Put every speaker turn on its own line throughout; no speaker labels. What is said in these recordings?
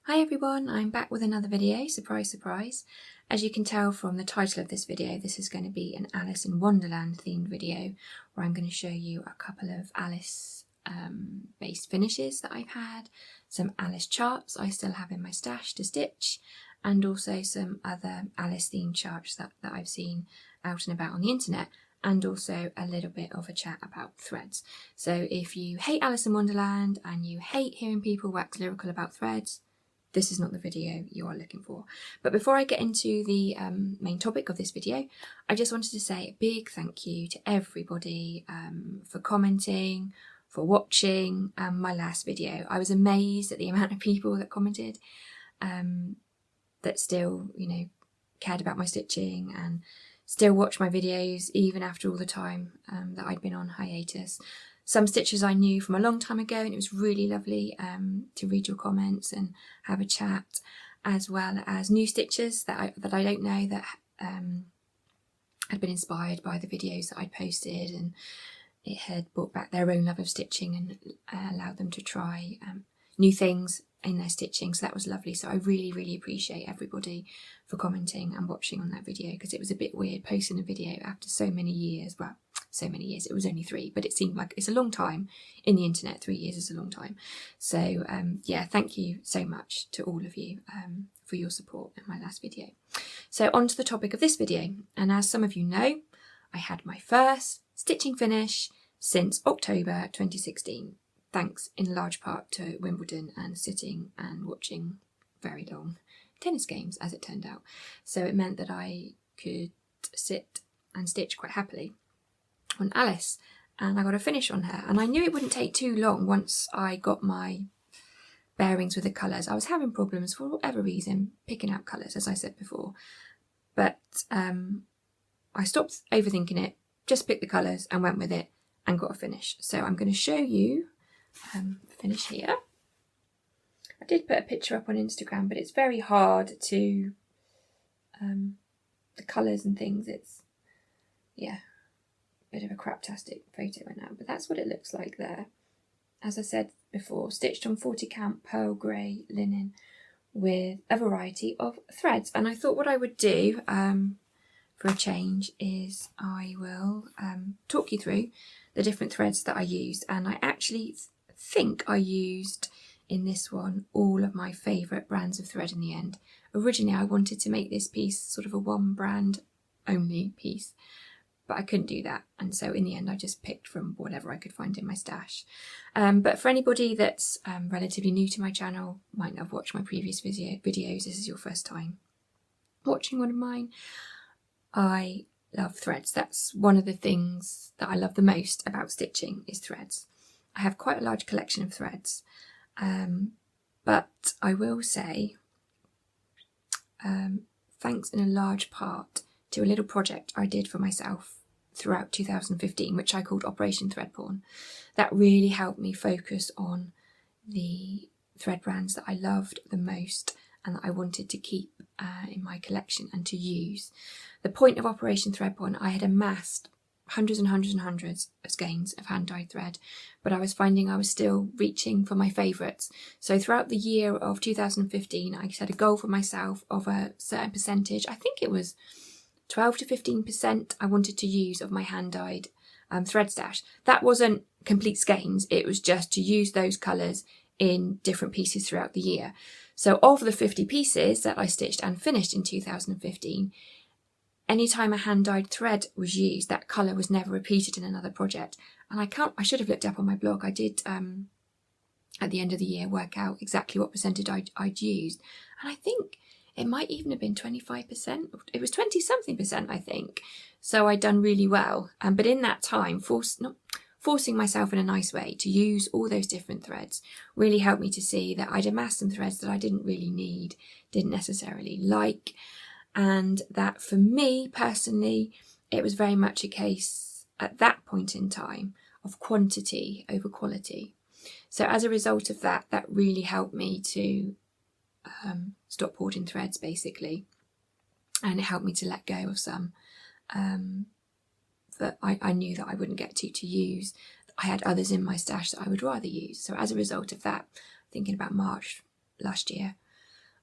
Hi everyone, I'm back with another video, surprise surprise. As you can tell from the title of this video, this is going to be an Alice in Wonderland themed video where I'm going to show you a couple of Alice based finishes that I've had, some Alice charts I still have in my stash to stitch, and also some other Alice themed charts that I've seen out and about on the internet, and also a little bit of a chat about threads. So if you hate Alice in Wonderland and you hate hearing people wax lyrical about threads, this is not the video you are looking for. But before I get into the main topic of this video, I just wanted to say a big thank you to everybody for commenting, for watching my last video. I was amazed at the amount of people that commented that still, cared about my stitching and still watch my videos even after all the time that I'd been on hiatus. Some stitches I knew from a long time ago, and it was really lovely to read your comments and have a chat, as well as new stitches that I don't know that had been inspired by the videos that I'd posted, and it had brought back their own love of stitching and allowed them to try new things in their stitching. So that was lovely. So I really appreciate everybody for commenting and watching on that video, because it was a bit weird posting a video after so many years. Well, so many years, it was only 3, but it seemed like it's a long time in the internet. 3 years is a long time. So yeah, thank you so much to all of you for your support in my last video. So on to the topic of this video, and as some of you know, I had my first stitching finish since October 2016, thanks in large part to Wimbledon and sitting and watching very long tennis games, as it turned out. So it meant that I could sit and stitch quite happily on Alice, and I got a finish on her, and I knew it wouldn't take too long once I got my bearings with the colours. I was having problems for whatever reason picking out colours, as I said before, but I stopped overthinking it, just picked the colours and went with it and got a finish. So I'm going to show you finish here. I did put a picture up on Instagram, but it's very hard to the colours and things, it's bit of a craptastic photo right now, but that's what it looks like there. As I said before, stitched on 40 count pearl grey linen with a variety of threads. And I thought what I would do for a change is I will talk you through the different threads that I used, and I actually think I used in this one all of my favourite brands of thread in the end. Originally I wanted to make this piece sort of a one brand only piece, but I couldn't do that, and so in the end I just picked from whatever I could find in my stash. But for anybody that's relatively new to my channel, might not have watched my previous videos, this is your first time watching one of mine, I love threads. That's one of the things that I love the most about stitching, is threads. I have quite a large collection of threads, but I will say thanks in a large part to a little project I did for myself throughout 2015, which I called Operation Thread Porn. That really helped me focus on the thread brands that I loved the most and that I wanted to keep in my collection and to use. The point of Operation Thread Porn, I had amassed hundreds and hundreds and hundreds of skeins of hand-dyed thread, but I was finding I was still reaching for my favourites. So throughout the year of 2015, I set a goal for myself of a certain percentage. I think it was 12 to 15% I wanted to use of my hand-dyed thread stash. That wasn't complete skeins, it was just to use those colours in different pieces throughout the year. So of the 50 pieces that I stitched and finished in 2015, anytime a hand-dyed thread was used, that colour was never repeated in another project. And I should have looked up on my blog. I did at the end of the year work out exactly what percentage I'd used, and I think it might even have been 25%. It was 20-something%, I think. So I'd done really well. But in that time, forcing myself in a nice way to use all those different threads really helped me to see that I'd amassed some threads that I didn't really need, didn't necessarily like. And that for me personally, it was very much a case at that point in time of quantity over quality. So as a result of that, that really helped me to stop hoarding threads basically, and it helped me to let go of some that I knew that I wouldn't get to use. I had others in my stash that I would rather use. So as a result of that, thinking about March last year,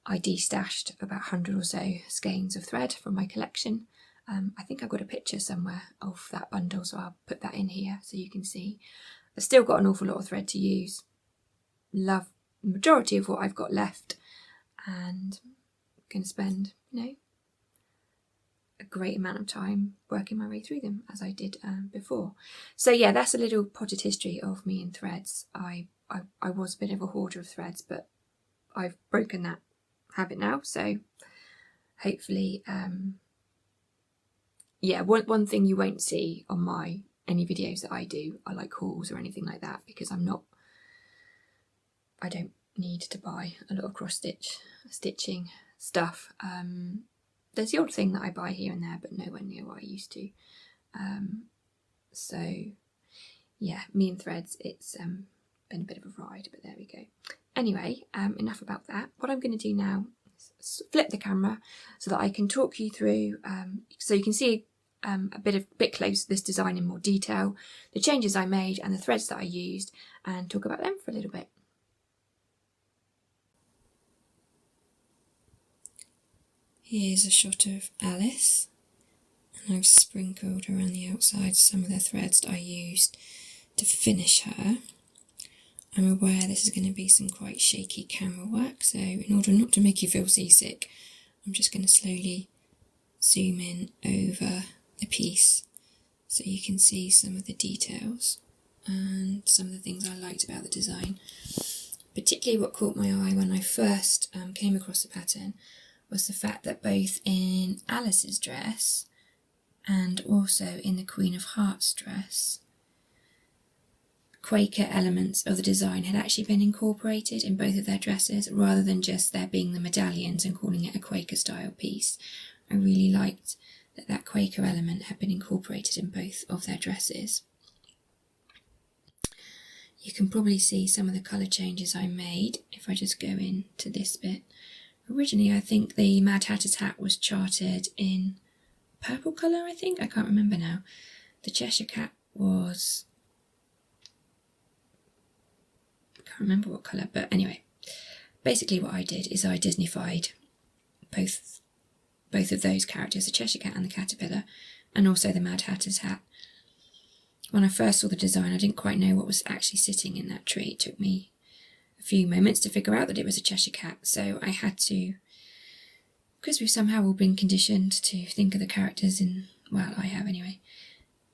I destashed about 100 or so skeins of thread from my collection. I think I've got a picture somewhere of that bundle, so I'll put that in here so you can see. I've still got an awful lot of thread to use. Love the majority of what I've got left, and I'm going to spend, you know, a great amount of time working my way through them as I did before. So yeah, that's a little potted history of me and threads. I was a bit of a hoarder of threads, but I've broken that habit now, so hopefully yeah, one thing you won't see on any videos that I do are like hauls or anything like that, because I don't need to buy a lot of cross stitching stuff. There's the odd thing that I buy here and there, but nowhere near what I used to. So yeah, me and threads, it's been a bit of a ride, but there we go. Anyway, enough about that. What I'm going to do now is flip the camera so that I can talk you through, so you can see a bit close this design in more detail, the changes I made and the threads that I used, and talk about them for a little bit. Here's a shot of Alice, and I've sprinkled around the outside some of the threads that I used to finish her. I'm aware this is going to be some quite shaky camera work, so in order not to make you feel seasick, I'm just going to slowly zoom in over the piece so you can see some of the details and some of the things I liked about the design. Particularly what caught my eye when I first came across the pattern was the fact that both in Alice's dress and also in the Queen of Hearts dress, Quaker elements of the design had actually been incorporated in both of their dresses, rather than just there being the medallions and calling it a Quaker style piece. I really liked that Quaker element had been incorporated in both of their dresses. You can probably see some of the colour changes I made if I just go into this bit. Originally, I think the Mad Hatter's hat was charted in purple colour, I think. I can't remember now. The Cheshire Cat was... I can't remember what colour, but anyway. Basically what I did is I Disneyfied both of those characters, the Cheshire Cat and the Caterpillar, and also the Mad Hatter's hat. When I first saw the design, I didn't quite know what was actually sitting in that tree. It took me a few moments to figure out that it was a Cheshire Cat, so I had to, because we've somehow all been conditioned to think of the characters in, well, I have anyway,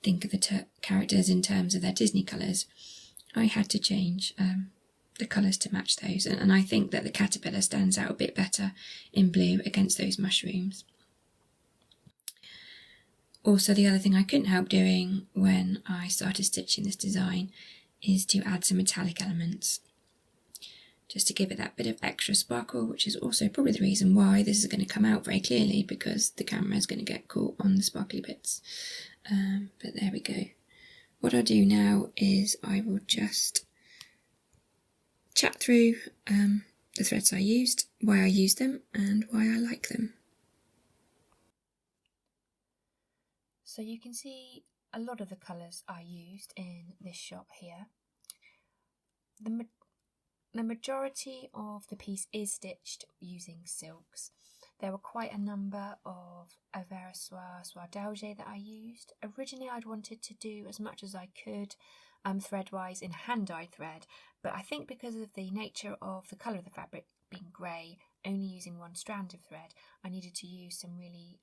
think of the characters in terms of their Disney colours, I had to change the colours to match those, and I think that the caterpillar stands out a bit better in blue against those mushrooms. Also, the other thing I couldn't help doing when I started stitching this design is to add some metallic elements, just to give it that bit of extra sparkle, which is also probably the reason why this is going to come out very clearly, because the camera is going to get caught on the sparkly bits. But there we go. What I'll do now is I will just chat through the threads I used, why I used them, and why I like them. So you can see a lot of the colours I used in this shot here. The majority of the piece is stitched using silks. There were quite a number of Ver A Soie Soie that I used. Originally I'd wanted to do as much as I could thread-wise in hand-dyed thread, but I think because of the nature of the colour of the fabric being grey, only using one strand of thread, I needed to use some really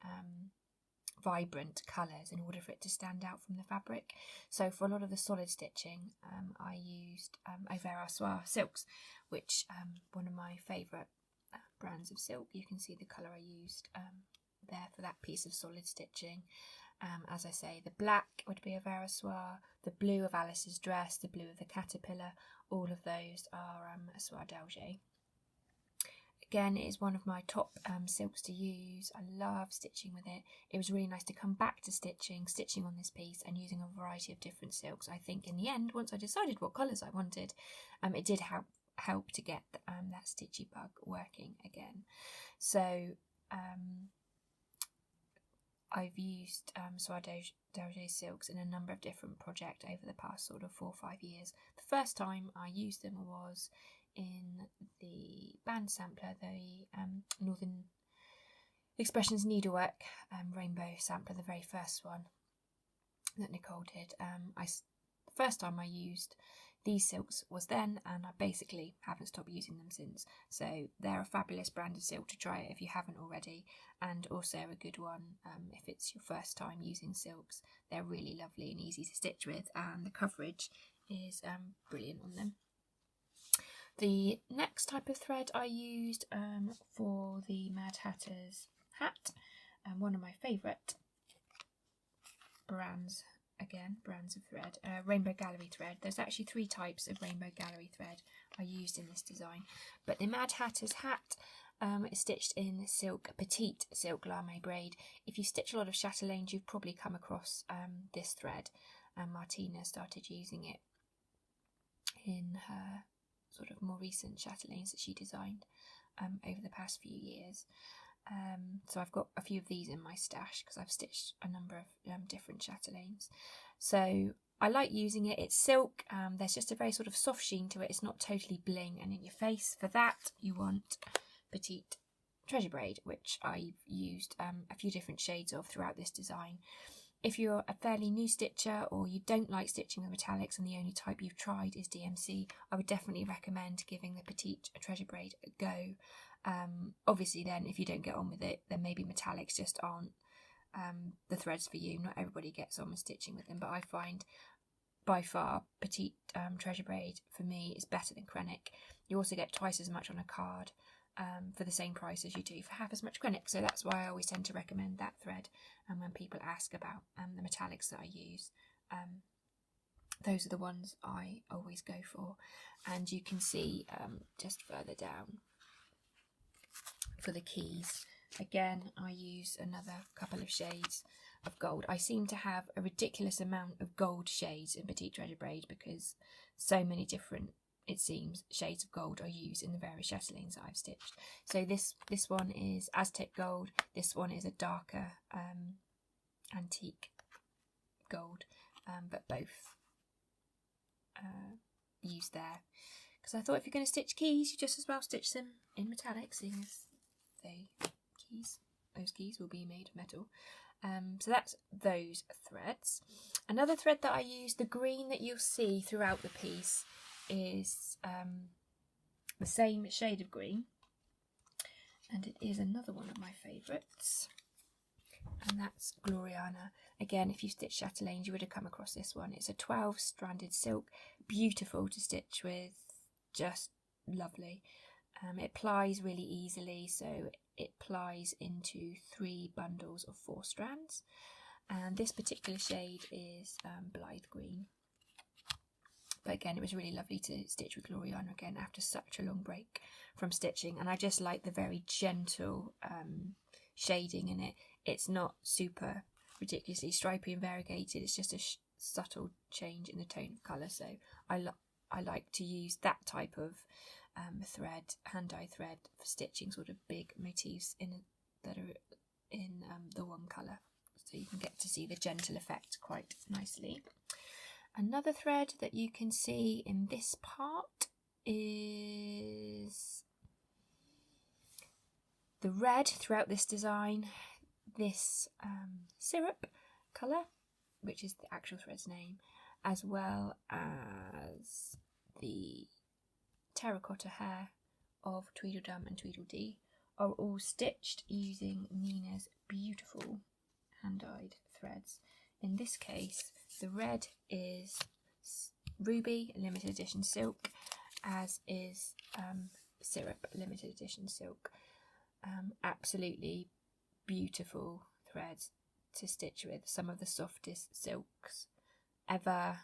vibrant colours in order for it to stand out from the fabric. So for a lot of the solid stitching, I used Ver A Soie silks, which one of my favourite brands of silk. You can see the colour I used there for that piece of solid stitching. As I say, the black would be a Ver A Soie, the blue of Alice's dress, the blue of the caterpillar, all of those are a Soie d'Alger. Again, it is one of my top silks to use. I love stitching with it. It was really nice to come back to stitching on this piece and using a variety of different silks. I think in the end, once I decided what colours I wanted, it did help to get that stitchy bug working again. So I've used Soie d'Alger silks in a number of different projects over the past sort of 4 or 5 years. The first time I used them was in the band sampler, the Northern Expressions Needlework rainbow sampler, the very first one that Nicole did. The first time I used these silks was then, and I basically haven't stopped using them since. So they're a fabulous brand of silk to try it if you haven't already, and also a good one if it's your first time using silks. They're really lovely and easy to stitch with, and the coverage is brilliant on them. The next type of thread I used for the Mad Hatter's hat, one of my favourite brands of thread, Rainbow Gallery thread. There's actually 3 types of Rainbow Gallery thread I used in this design, but the Mad Hatter's hat is stitched in silk, petite silk lame braid. If you stitch a lot of chatelaines, you've probably come across this thread, and Martina started using it in her sort of more recent chatelaines that she designed over the past few years. So I've got a few of these in my stash because I've stitched a number of different chatelaines. So I like using it. It's silk. There's just a very sort of soft sheen to it. It's not totally bling and in your face. For that, you want petite treasure braid, which I've used a few different shades of throughout this design. If you're a fairly new stitcher or you don't like stitching with metallics and the only type you've tried is DMC, I would definitely recommend giving the petite treasure braid a go. Obviously then, if you don't get on with it, then maybe metallics just aren't the threads for you. Not everybody gets on with stitching with them, but I find by far petite treasure braid for me is better than Krennic. You also get twice as much on a card for the same price as you do for half as much Krennic, so that's why I always tend to recommend that thread. And when people ask about the metallics that I use, those are the ones I always go for. And you can see just further down for the keys, again I use another couple of shades of gold. I seem to have a ridiculous amount of gold shades in petite treasure braid because so many different, it seems, shades of gold are used in the various chatelaines that I've stitched. So this one is Aztec gold, this one is a darker antique gold, but both used there. Because I thought if you're going to stitch keys, you just as well stitch them in metallic, seeing as those keys will be made of metal. So that's those threads. Another thread that I use, the green that you'll see throughout the piece, is the same shade of green, and it is another one of my favourites, and that's Gloriana. Again, if you stitch chatelaines, you would have come across this one. It's a 12-stranded silk, beautiful to stitch with, just lovely. It plies really easily, so it plies into 3 bundles of 4 strands, and this particular shade is Blythe Green. But again, it was really lovely to stitch with Gloriana again after such a long break from stitching, and I just like the very gentle shading in it. It's not super ridiculously stripy and variegated, it's just a subtle change in the tone of colour, so I like to use that type of thread, hand-dye thread, for stitching sort of big motifs that are in the one colour, so you can get to see the gentle effect quite nicely. Another thread that you can see in this part is the red throughout this design, this syrup colour, which is the actual thread's name, as well as the terracotta hair of Tweedledum and Tweedledee, are all stitched using Nina's beautiful hand-dyed threads. In this case, the red is Ruby limited edition silk, as is Syrup limited edition silk. Absolutely beautiful threads to stitch with, some of the softest silks ever.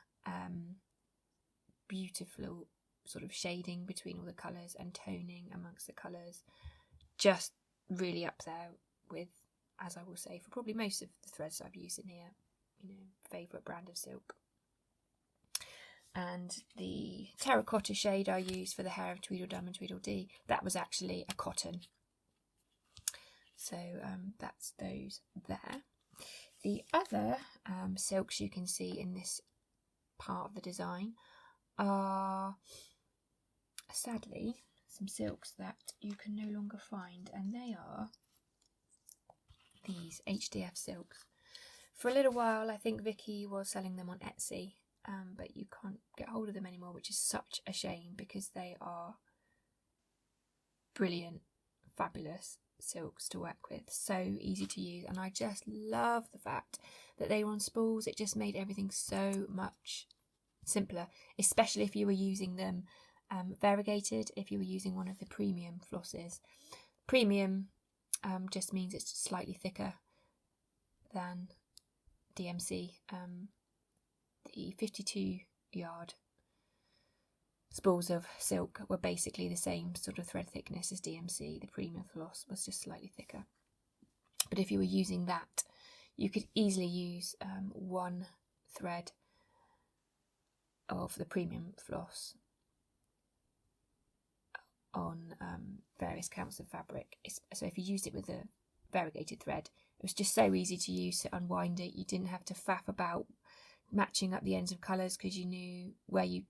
Beautiful sort of shading between all the colours and toning amongst the colours, just really up there with, as I will say, for probably most of the threads I've used in here, favourite brand of silk. And the terracotta shade I used for the hair of Tweedledum and Tweedledee, that was actually a cotton. So that's those there. The other silks you can see in this part of the design are sadly, some silks that you can no longer find, and they are these HDF silks. For a little while, I think Vicky was selling them on Etsy, but you can't get hold of them anymore, which is such a shame because they are brilliant, fabulous silks to work with, so easy to use, and I just love the fact that they were on spools. It just made everything so much simpler, especially if you were using them variegated, if you were using one of the premium flosses. Premium just means it's slightly thicker than DMC. The 52 yard spools of silk were basically the same sort of thread thickness as DMC. The premium floss was just slightly thicker. But if you were using that, you could easily use one thread of the premium floss on various counts of fabric. So if you used it with a variegated thread, it was just so easy to use to unwind it. You didn't have to faff about matching up the ends of colours because you knew where you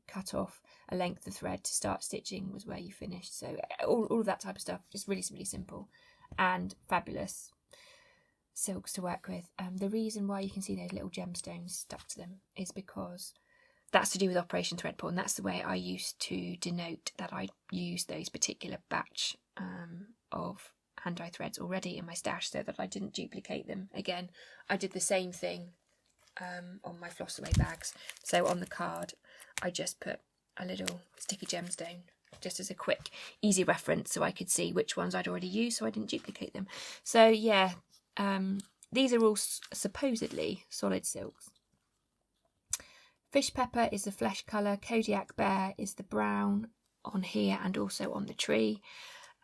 cut off a length of thread to start stitching was where you finished. So all of that type of stuff, just really, really simple and fabulous silks to work with. The reason why you can see those little gemstones stuck to them is because that's to do with Operation Thread Pull, and that's the way I used to denote that I used those particular batch of hand-dyed threads already in my stash so that I didn't duplicate them again. I did the same thing on my floss away bags. So on the card I just put a little sticky gemstone just as a quick easy reference so I could see which ones I'd already used so I didn't duplicate them. So yeah, these are all supposedly solid silks. Fish pepper is the flesh colour, Kodiak bear is the brown on here and also on the tree,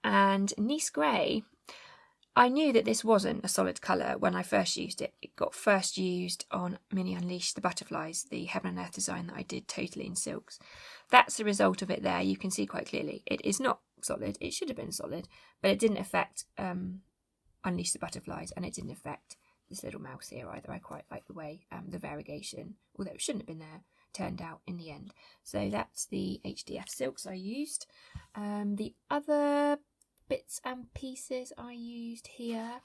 and Nice grey, I knew that this wasn't a solid colour when I first used it. It got first used on Mini Unleashed the Butterflies, the Heaven and Earth design that I did totally in silks. That's the result of it there. You can see quite clearly it is not solid. It should have been solid, but it didn't affect Unleash the Butterflies, and it didn't affect this little mouse here either. I quite like the way the variegation, although it shouldn't have been there, turned out in the end. So that's the HDF silks I used. The other bits and pieces I used here,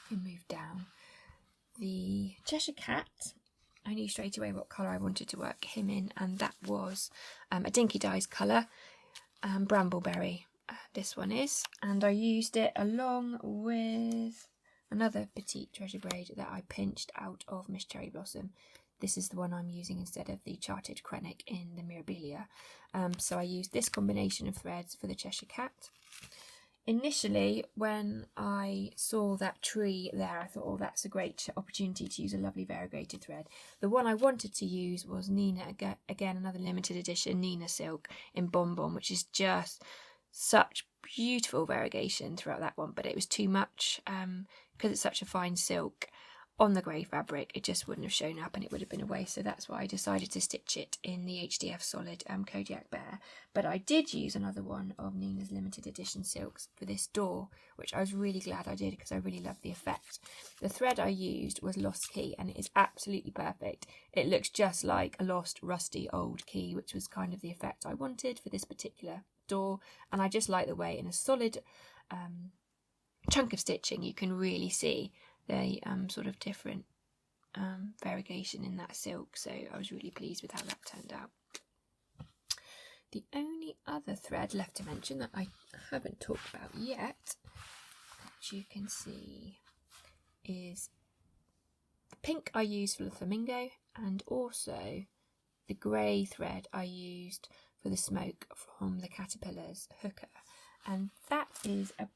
we move down, the Cheshire Cat, I knew straight away what colour I wanted to work him in, and that was a Dinky Dyes colour, Brambleberry, this one is, and I used it along with another petite treasure braid that I pinched out of Miss Cherry Blossom. This is the one I'm using instead of the Charted Krennic in the Mirabilia. So I used this combination of threads for the Cheshire Cat. Initially, when I saw that tree there, I thought, oh, that's a great opportunity to use a lovely variegated thread. The one I wanted to use was Nina, again another limited edition Nina silk in Bonbon, which is just such beautiful variegation throughout that one, but it was too much because it's such a fine silk. On the grey fabric, it just wouldn't have shown up and it would have been a waste, so that's why I decided to stitch it in the HDF Solid Kodiak Bear. But I did use another one of Nina's limited edition silks for this door, which I was really glad I did because I really loved the effect. The thread I used was Lost Key, and it is absolutely perfect. It looks just like a lost, rusty old key, which was kind of the effect I wanted for this particular door, and I just like the way in a solid chunk of stitching you can really see the sort of different variegation in that silk, so I was really pleased with how that turned out. The only other thread left to mention that I haven't talked about yet, which you can see, is the pink I used for the flamingo, and also the grey thread I used for the smoke from the Caterpillar's hooker, and that is a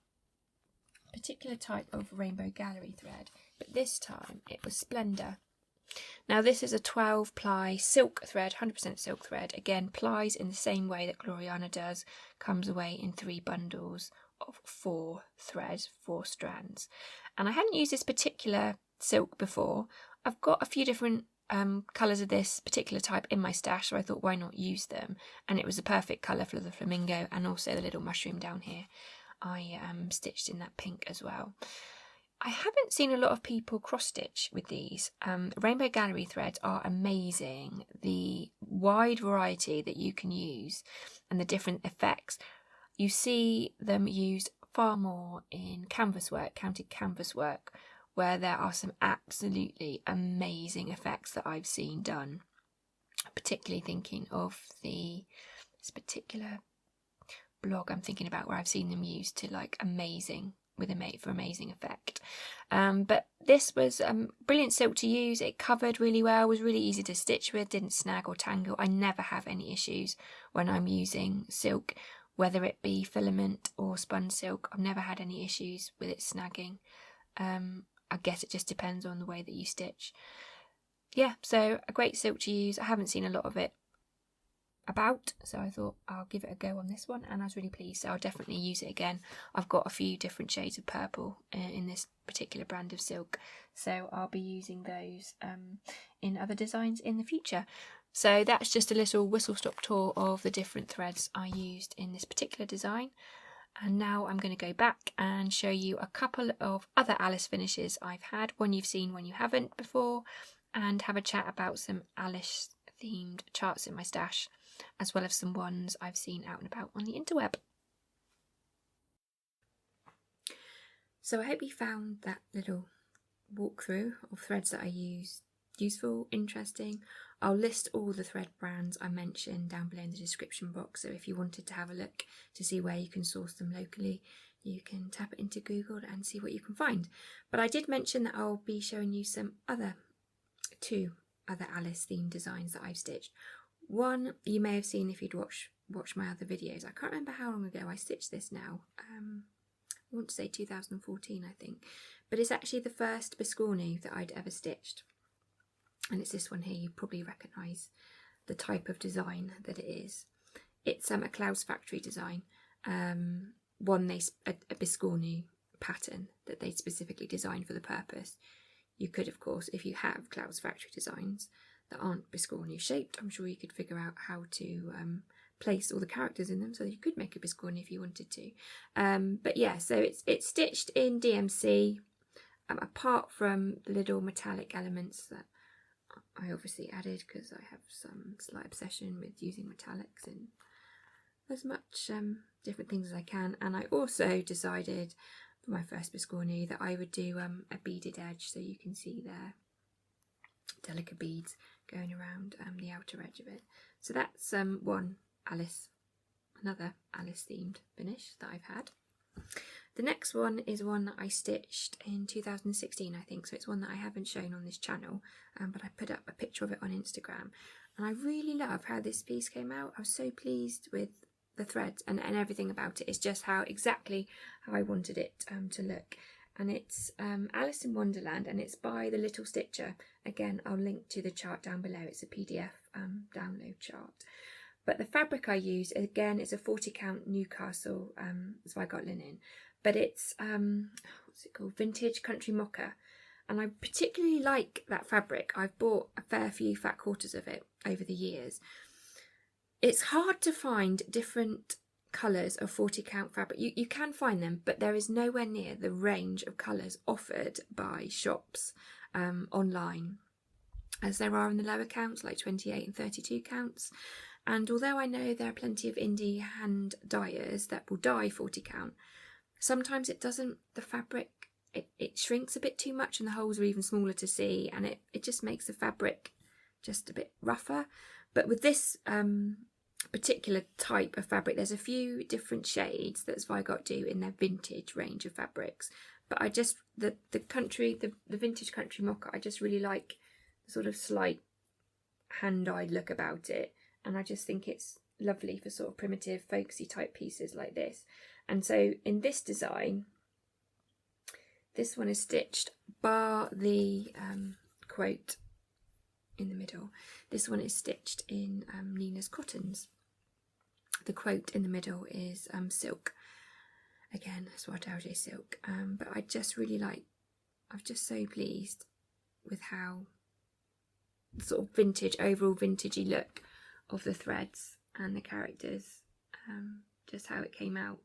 particular type of rainbow gallery thread, but this time it was Splendor. Now this is a 12 ply silk thread, 100% silk thread, again plies in the same way that Gloriana does, comes away in 3 bundles of 4 threads, 4 strands, and I hadn't used this particular silk before. I've got a few different colours of this particular type in my stash, so I thought why not use them, and it was a perfect colour for the flamingo and also the little mushroom down here. I stitched in that pink as well. I haven't seen a lot of people cross stitch with these. Rainbow Gallery threads are amazing. The wide variety that you can use and the different effects. You see them used far more in canvas work, counted canvas work, where there are some absolutely amazing effects that I've seen done. Particularly thinking of this particular blog I'm thinking about where I've seen them used to like amazing for amazing effect. But this was brilliant silk to use. It covered really well, was really easy to stitch with, didn't snag or tangle. I never have any issues when I'm using silk, whether it be filament or spun silk. I've never had any issues with it snagging. I guess it just depends on the way that you stitch. Yeah, so a great silk to use. I haven't seen a lot of it about, so I thought I'll give it a go on this one, and I was really pleased, so I'll definitely use it again. I've got a few different shades of purple in this particular brand of silk, so I'll be using those in other designs in the future. So that's just a little whistle-stop tour of the different threads I used in this particular design. And now I'm going to go back and show you a couple of other Alice finishes I've had, one you've seen, one you haven't before, and have a chat about some Alice themed charts in my stash, as well as some ones I've seen out and about on the interweb. So I hope you found that little walkthrough of threads that I use useful, interesting. I'll list all the thread brands I mentioned down below in the description box, so if you wanted to have a look to see where you can source them locally, you can tap it into Google and see what you can find. But I did mention that I'll be showing you two other Alice themed designs that I've stitched. One you may have seen if you'd watched my other videos. I can't remember how long ago I stitched this now. I want to say 2014, I think. But it's actually the first Biscornu that I'd ever stitched. And it's this one here. You probably recognise the type of design that it is. It's a Cloudsfactory design. A Biscornu pattern that they specifically designed for the purpose. You could, of course, if you have Cloudsfactory designs that aren't Biscornu shaped, I'm sure you could figure out how to place all the characters in them, so you could make a Biscornu if you wanted to. But yeah, so it's stitched in DMC, apart from the little metallic elements that I obviously added because I have some slight obsession with using metallics in as much different things as I can. And I also decided for my first Biscornu that I would do a beaded edge, so you can see there delicate beads going around the outer edge of it. So that's another Alice themed finish that I've had. The next one is one that I stitched in 2016, I think, so it's one that I haven't shown on this channel, but I put up a picture of it on Instagram, and I really love how this piece came out. I was so pleased with the threads and everything about it. It's just exactly how I wanted it to look. And it's Alice in Wonderland, and it's by the Little Stitcher. Again, I'll link to the chart down below. It's a PDF download chart. But the fabric I use, again, is a 40 count Newcastle Zweigart linen, but it's what's it called, Vintage Country Mocha, and I particularly like that fabric. I've bought a fair few fat quarters of it over the years. It's hard to find different colours of 40 count fabric. You can find them, but there is nowhere near the range of colours offered by shops online as there are in the lower counts, like 28 and 32 counts. And although I know there are plenty of indie hand dyers that will dye 40 count, sometimes it doesn't, the fabric, it shrinks a bit too much and the holes are even smaller to see, and it just makes the fabric just a bit rougher. But with this particular type of fabric, there's a few different shades that Zweigart do in their vintage range of fabrics. But I just, the Vintage Country Mocha, I just really like the sort of slight hand-dyed look about it. And I just think it's lovely for sort of primitive, folksy type pieces like this. And so in this design, this one is stitched bar the quote in the middle. This one is stitched in Nina's Cottons. The quote in the middle is silk. Again, Swartauge silk. But I just really like, I'm just so pleased with how the sort of vintage, overall vintagey look of the threads and the characters, just how it came out.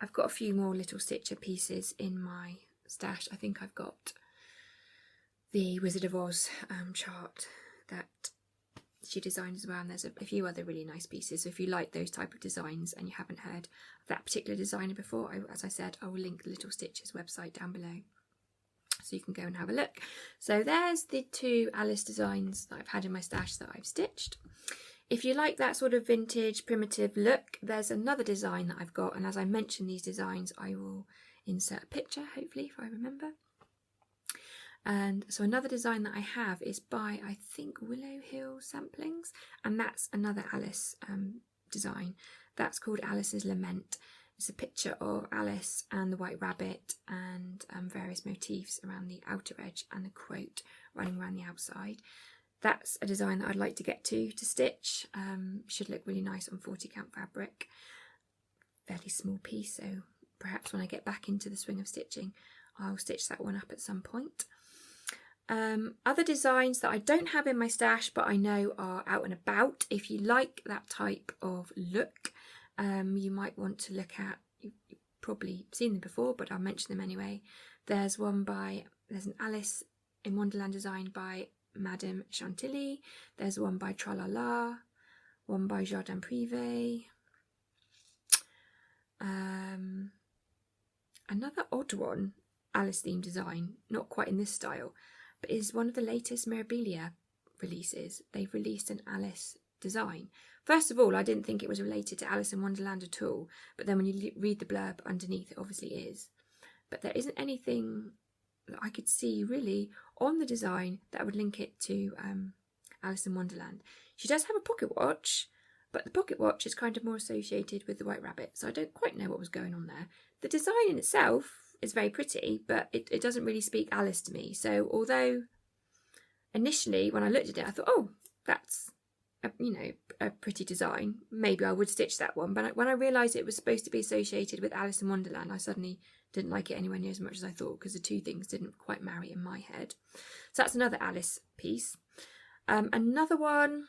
I've got a few more little stitcher pieces in my stash, I think I've got the Wizard of Oz chart that she designed as well, and there's a few other really nice pieces. So if you like those type of designs and you haven't heard of that particular designer before, as I said, I will link the Little Stitches website down below so you can go and have a look. So there's the 2 Alice designs that I've had in my stash that I've stitched. If you like that sort of vintage primitive look, there's another design that I've got, and as I mention these designs I will insert a picture, hopefully, if I remember. And so another design that I have is by, I think, Willow Hill Samplings, and that's another Alice design. That's called Alice's Lament. It's a picture of Alice and the White Rabbit and various motifs around the outer edge and a quote running around the outside. That's a design that I'd like to get to stitch. Should look really nice on 40 count fabric. Fairly small piece, so perhaps when I get back into the swing of stitching I'll stitch that one up at some point. Other designs that I don't have in my stash but I know are out and about, if you like that type of look, you might want to look at, you've probably seen them before but I'll mention them anyway. There's an Alice in Wonderland design by Madame Chantilly, there's one by Tralala, one by Jardin Privé, another odd one, Alice themed design, not quite in this style, but is one of the latest Mirabilia releases. They've released an Alice design. First of all, I didn't think it was related to Alice in Wonderland at all, but then when you read the blurb underneath, it obviously is. But there isn't anything that I could see really on the design that would link it to Alice in Wonderland. She does have a pocket watch, but the pocket watch is kind of more associated with the White Rabbit, so I don't quite know what was going on there. The design in itself is very pretty, but it doesn't really speak Alice to me. So although initially when I looked at it I thought, oh, that's a pretty design, maybe I would stitch that one, but when I realised it was supposed to be associated with Alice in Wonderland, I suddenly didn't like it anywhere near as much as I thought, because the two things didn't quite marry in my head. So that's another Alice piece. Another one,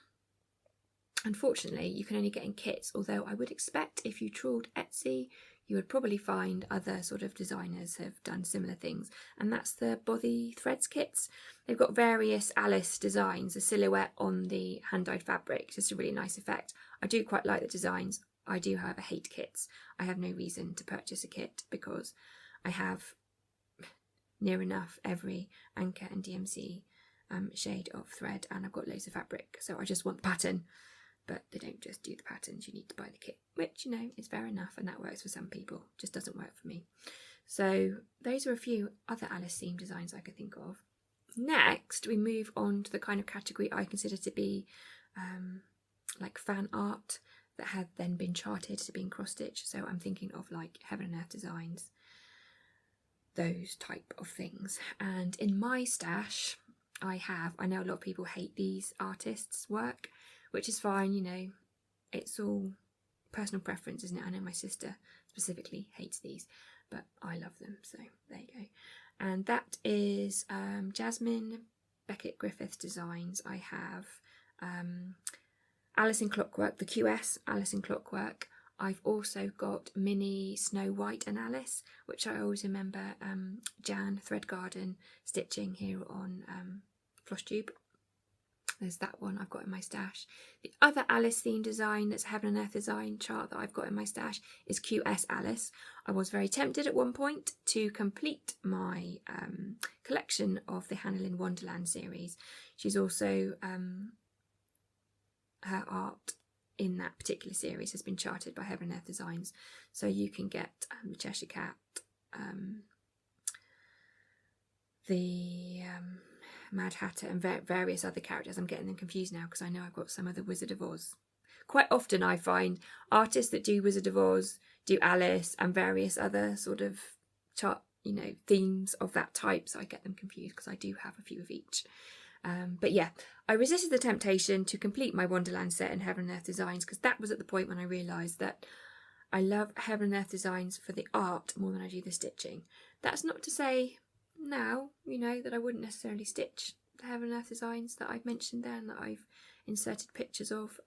unfortunately, you can only get in kits, although I would expect if you trawled Etsy, you would probably find other sort of designers have done similar things, and that's the Bothy Threads kits. They've got various Alice designs, a silhouette on the hand-dyed fabric, just a really nice effect. I do quite like the designs. I do, however, hate kits. I have no reason to purchase a kit because I have near enough every Anchor and DMC shade of thread, and I've got loads of fabric, so I just want the pattern. But they don't just do the patterns, you need to buy the kit, which, is fair enough, and that works for some people, just doesn't work for me. So those are a few other Alice themed designs I could think of. Next, we move on to the kind of category I consider to be like fan art that had then been charted to being cross-stitched. So I'm thinking of like Heaven and Earth designs, those type of things. And in my stash, I know a lot of people hate these artists' work, which is fine, it's all personal preference, isn't it? I know my sister specifically hates these, but I love them, so there you go. And that is Jasmine Beckett Griffith designs. I have Alice in Clockwork, the QS Alice in Clockwork. I've also got mini Snow White and Alice, which I always remember Jan Thread Garden stitching here on Floss Tube. There's that one I've got in my stash. The other Alice theme design that's a Heaven and Earth design chart that I've got in my stash is QS Alice. I was very tempted at one point to complete my collection of the Hannah Lynn Wonderland series. She's also, her art in that particular series has been charted by Heaven and Earth Designs. So you can get the Cheshire Cat, the Mad Hatter and various other characters. I'm getting them confused now because I know I've got some of the Wizard of Oz. Quite often I find artists that do Wizard of Oz, do Alice and various other sort of themes of that type, so I get them confused because I do have a few of each. But yeah, I resisted the temptation to complete my Wonderland set in Heaven and Earth Designs because that was at the point when I realised that I love Heaven and Earth Designs for the art more than I do the stitching. That's not to say now, that I wouldn't necessarily stitch the Heaven and Earth designs that I've mentioned there and that I've inserted pictures of,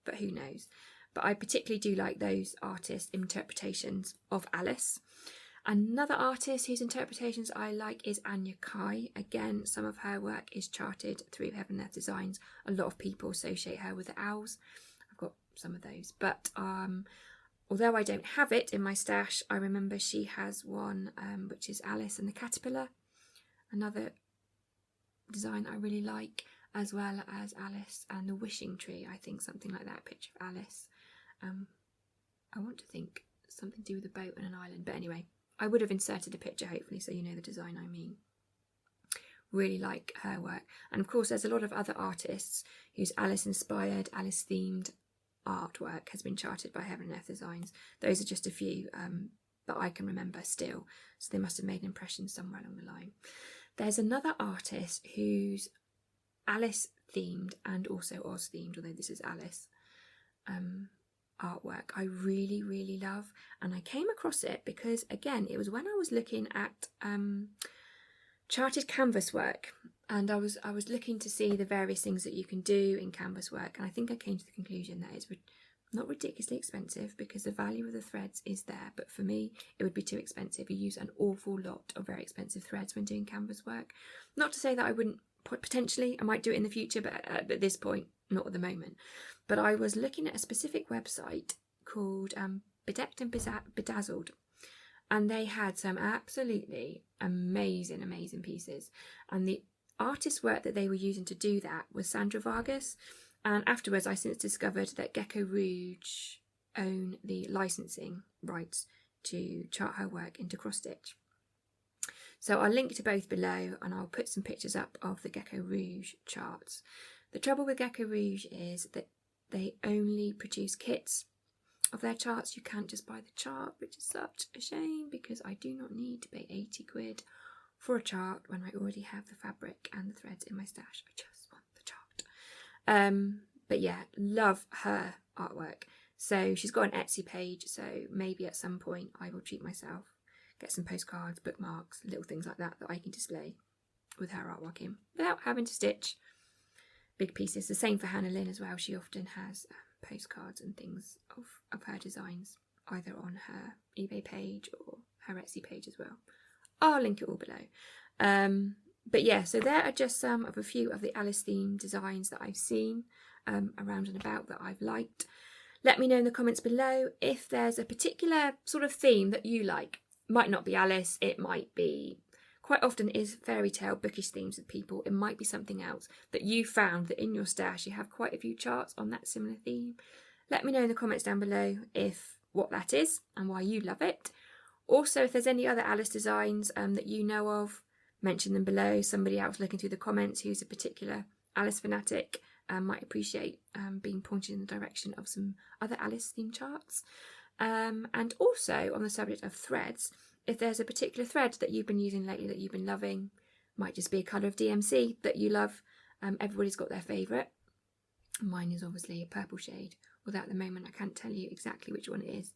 but who knows. But I particularly do like those artist interpretations of Alice. Another artist whose interpretations I like is Anya Kai. Again, some of her work is charted through Heaven and Earth Designs. A lot of people associate her with the owls. I've got some of those, but although I don't have it in my stash, I remember she has one which is Alice and the Caterpillar, another design I really like, as well as Alice and the Wishing Tree. I think something like that, picture of Alice. I want to think something to do with a boat and an island, but anyway, I would have inserted a picture hopefully so you know the design I mean. Really like her work. And of course there's a lot of other artists whose Alice inspired, Alice themed artwork has been charted by Heaven and Earth Designs. Those are just a few that I can remember still, so they must have made an impression somewhere along the line. There's another artist who's Alice themed and also Oz themed, although this is Alice, artwork I really love, and I came across it because again it was when I was looking at charted canvas work, and I was looking to see the various things that you can do in canvas work, and I think I came to the conclusion that it's not ridiculously expensive because the value of the threads is there, but for me it would be too expensive. You use an awful lot of very expensive threads when doing canvas work. Not to say that I wouldn't, potentially I might do it in the future, but at this point not at the moment. But I was looking at a specific website called Bedecked and Bedazzled, and they had some absolutely amazing pieces, and the artist work that they were using to do that was Sandra Vargas. And afterwards I since discovered that Gecko Rouge own the licensing rights to chart her work into cross stitch. So I'll link to both below, and I'll put some pictures up of the Gecko Rouge charts. The trouble with Gecko Rouge is that they only produce kits of their charts. You can't just buy the chart, which is such a shame because I do not need to pay 80 quid for a chart when I already have the fabric and the threads in my stash. I just want the chart. But yeah, love her artwork. So she's got an Etsy page, so maybe at some point I will treat myself, get some postcards, bookmarks, little things like that that I can display with her artwork in without having to stitch big pieces. The same for Hannah Lynn as well. She often has postcards and things of her designs either on her eBay page or her Etsy page as well. I'll link it all below. But yeah, so there are just some of a few of the Alice themed designs that I've seen around and about that I've liked. Let me know in the comments below if there's a particular sort of theme that you like. Might not be Alice, it might be, quite often is fairy tale bookish themes with people. It might be something else that you found that in your stash you have quite a few charts on that similar theme. Let me know in the comments down below what that is and why you love it. Also, if there's any other Alice designs that you know of, mention them below. Somebody else looking through the comments who's a particular Alice fanatic might appreciate being pointed in the direction of some other Alice theme charts. And also on the subject of threads, if there's a particular thread that you've been using lately that you've been loving, might just be a colour of DMC that you love. Everybody's got their favourite. Mine is obviously a purple shade, although at the moment I can't tell you exactly which one it is,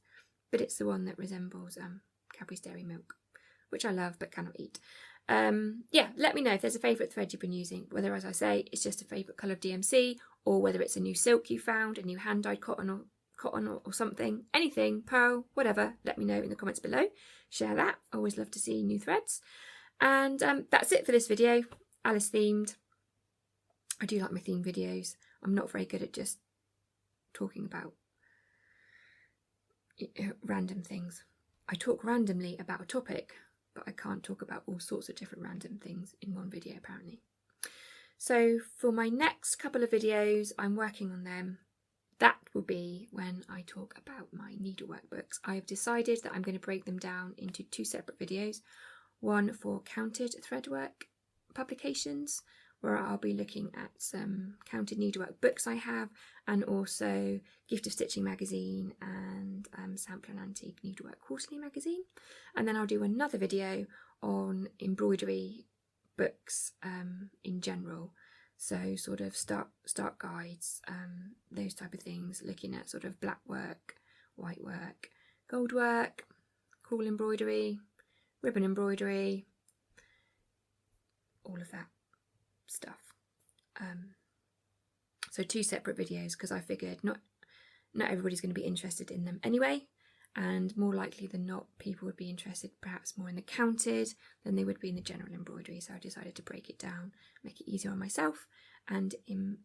but it's the one that resembles Cadbury's Dairy Milk, which I love but cannot eat. Yeah, let me know if there's a favourite thread you've been using, whether, as I say, it's just a favourite colour of DMC, or whether it's a new silk you found, a new hand-dyed cotton or something, anything, pearl, whatever. Let me know in the comments below. Share that. I always love to see new threads. And that's it for this video. Alice themed. I do like my theme videos. I'm not very good at just talking about random things. I talk randomly about a topic, but I can't talk about all sorts of different random things in one video apparently. So for my next couple of videos, I'm working on them. That will be when I talk about my needlework books. I've decided that I'm going to break them down into two separate videos. One for counted threadwork publications, where I'll be looking at some counted needlework books I have, and also Gift of Stitching magazine and Sample and Antique Needlework Quarterly magazine. And then I'll do another video on embroidery books in general. So sort of start guides, those type of things, looking at sort of black work, white work, gold work, cool embroidery, ribbon embroidery, all of that stuff. So two separate videos, because I figured not everybody's going to be interested in them anyway, and more likely than not people would be interested perhaps more in the counted than they would be in the general embroidery, so I decided to break it down, make it easier on myself and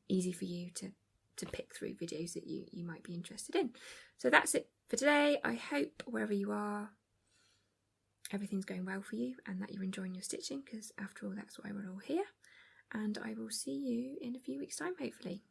easy for you to pick through videos that you might be interested in. So that's it for today. I hope wherever you are everything's going well for you and that you're enjoying your stitching, because after all that's why we're all here, and I will see you in a few weeks' time hopefully.